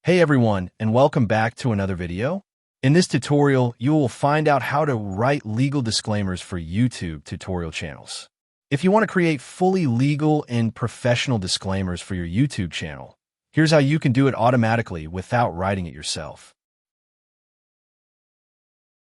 Hey everyone, and welcome back to another video. In this tutorial, you will find out how to write legal disclaimers for YouTube tutorial channels. If you want to create fully legal and professional disclaimers for your YouTube channel, here's how you can do it automatically without writing it yourself.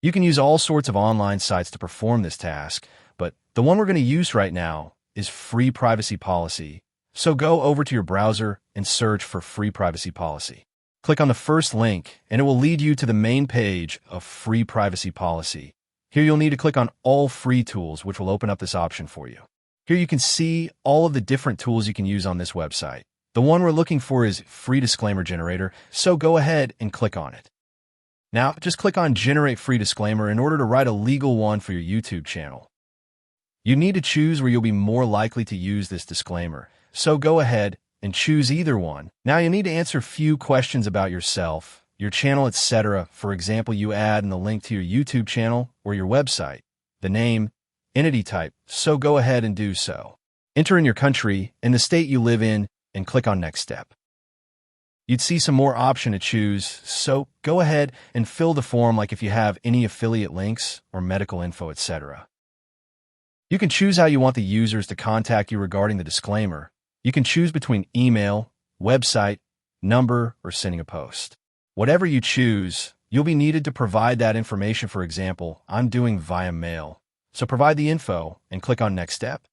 You can use all sorts of online sites to perform this task, but the one we're going to use right now is Free Privacy Policy. So go over to your browser and search for Free Privacy Policy. Click on the first link, and it will lead you to the main page of Free Privacy Policy. Here you'll need to click on All Free Tools, which will open up this option for you. Here you can see all of the different tools you can use on this website. The one we're looking for is Free Disclaimer Generator, so go ahead and click on it. Now, just click on Generate Free Disclaimer in order to write a legal one for your YouTube channel. You need to choose where you'll be more likely to use this disclaimer, so go ahead and choose either one. Now you need to answer a few questions about yourself, your channel, etc. For example, you add in the link to your YouTube channel or your website, the name, entity type, so go ahead and do so. Enter in your country and the state you live in and click on Next Step. You'd see some more option to choose, so go ahead and fill the form like if you have any affiliate links or medical info, etc. You can choose how you want the users to contact you regarding the disclaimer. You can choose between email, website, number, or sending a post. Whatever you choose, you'll be needed to provide that information. For example, I'm doing via mail, so provide the info and click on Next Step.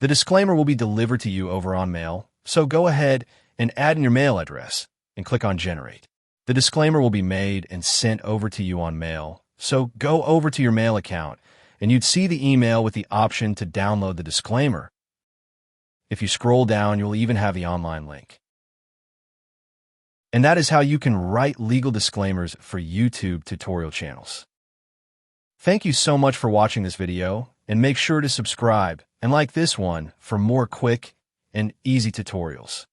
The disclaimer will be delivered to you over on mail, so go ahead and add in your mail address and click on Generate. The disclaimer will be made and sent over to you on mail, so go over to your mail account and you'd see the email with the option to download the disclaimer. If you scroll down, you'll even have the online link. And that is how you can write legal disclaimers for YouTube tutorial channels. Thank you so much for watching this video, and make sure to subscribe and like this one for more quick and easy tutorials.